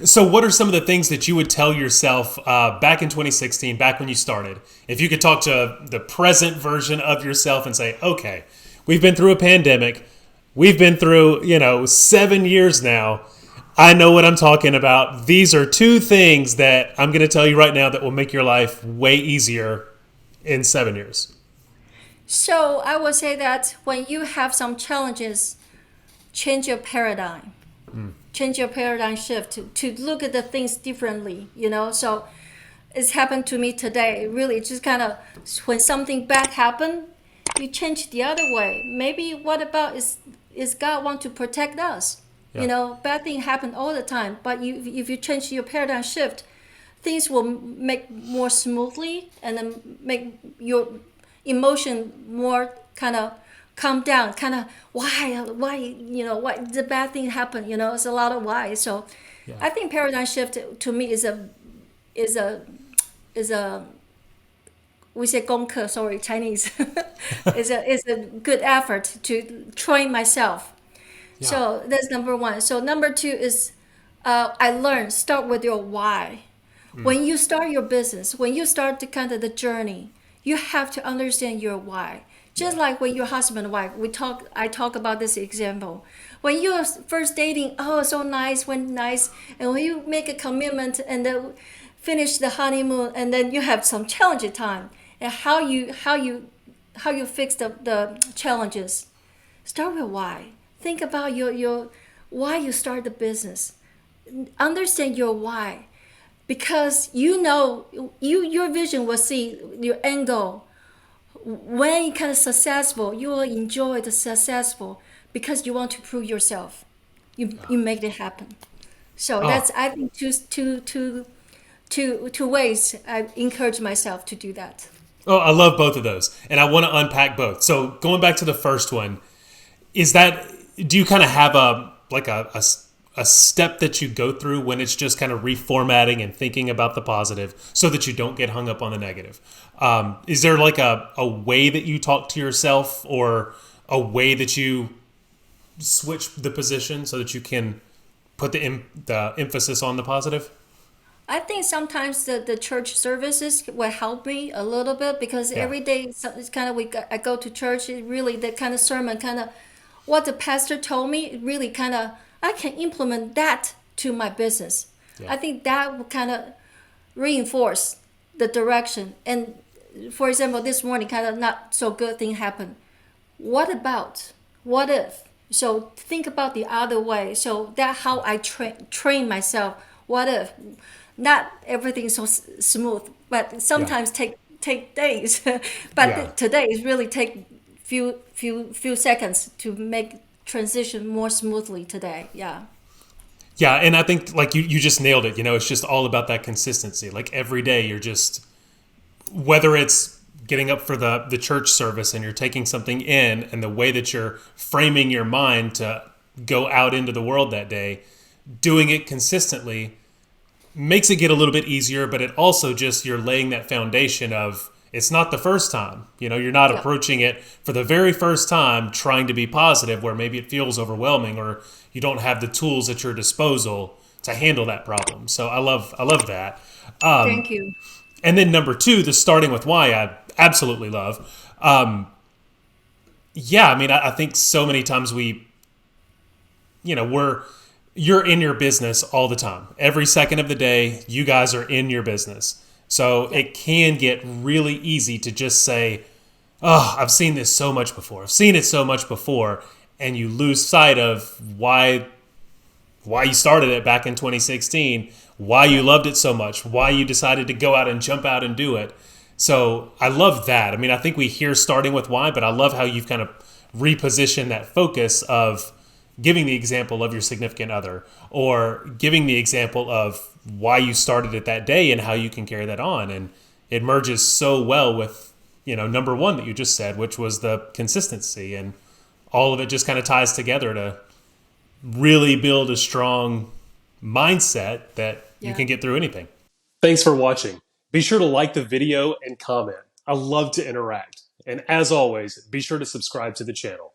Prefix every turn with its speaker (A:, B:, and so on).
A: So, what are some of the things that you would tell yourself back in 2016, back when you started? If you could talk to the present version of yourself and say, okay, we've been through a pandemic, we've been through, 7 years now. I know what I'm talking about. These are two things that I'm going to tell you right now that will make your life way easier in 7 years.
B: So I would say that when you have some challenges, change your paradigm. Change your paradigm shift to look at the things differently. So it's happened to me today. Really, just kind of when something bad happened, you change the other way. Maybe what about is God want to protect us?
A: Yeah.
B: Bad thing happen all the time, but if you change your paradigm shift, things will make more smoothly and then make your emotion more kind of calm down, kind of why the bad thing happened. It's a lot of why. So
A: Yeah.
B: I think paradigm shift to me is a is a we say 功课, sorry, Chinese, is a good effort to train myself.
A: Yeah.
B: So that's number one. So number two is I learned start with your why. When you start your business, when you start the kind of the journey, you have to understand your why. Just
A: Yeah.
B: like when you're husband and wife, I talk about this example. When you're first dating, oh, so nice, when nice, and when you make a commitment and then finish the honeymoon, and then you have some challenging time, and how you fix the challenges. Start with why. Think about your why you start the business. Understand your why, because your vision will see your end goal. When you kind of successful, you will enjoy the successful because you want to prove yourself. You make it happen. So
A: Oh,
B: that's I think two ways I encourage myself to do that.
A: oh, I love both of those, and I want to unpack both. So, going back to the first one, is that do you kind of have a step that you go through when it's just kind of reformatting and thinking about the positive so that you don't get hung up on the negative? Is there like a way that you talk to yourself or a way that you switch the position so that you can put the emphasis on the positive?
B: I think sometimes the church services will help me a little bit because
A: Yeah.
B: every day it's kind of I go to church. It really the kind of sermon kind of what the pastor told me. It really kind of I can implement that to my business.
A: Yeah.
B: I think that will kind of reinforce the direction. And for example, this morning kind of not so good thing happened. What about? What if? So think about the other way. So that how I train myself. What if? Not everything is so smooth, but
A: Yeah.
B: sometimes take days.
A: Yeah.
B: But today is really take few seconds to make transition more smoothly today. Yeah.
A: Yeah, and I think like you just nailed it. It's just all about that consistency. Like every day you're just whether it's getting up for the church service and you're taking something in and the way that you're framing your mind to go out into the world that day, doing it consistently makes it get a little bit easier, but it also just you're laying that foundation of it's not the first time. You're not
B: Yeah.
A: approaching it for the very first time trying to be positive where maybe it feels overwhelming or you don't have the tools at your disposal to handle that problem. So I love that.
B: Thank you.
A: And then number two, the starting with why I absolutely love. Yeah, I mean I think so many times we're you're in your business all the time. Every second of the day, you guys are in your business. So
B: Yeah.
A: it can get really easy to just say, "Oh, I've seen this so much before. I've seen it so much before," and you lose sight of why you started it back in 2016, why you
B: Yeah.
A: loved it so much, why you decided to go out and jump out and do it. So I love that. I mean, I think we hear starting with why, but I love how you've kind of repositioned that focus of giving the example of your significant other or giving the example of why you started it that day and how you can carry that on. And it merges so well with, number one that you just said, which was the consistency. And all of it just kind of ties together to really build a strong mindset that you
B: Yeah.
A: can get through anything. Thanks for watching. Be sure to like the video and comment. I love to interact. And as always, be sure to subscribe to the channel.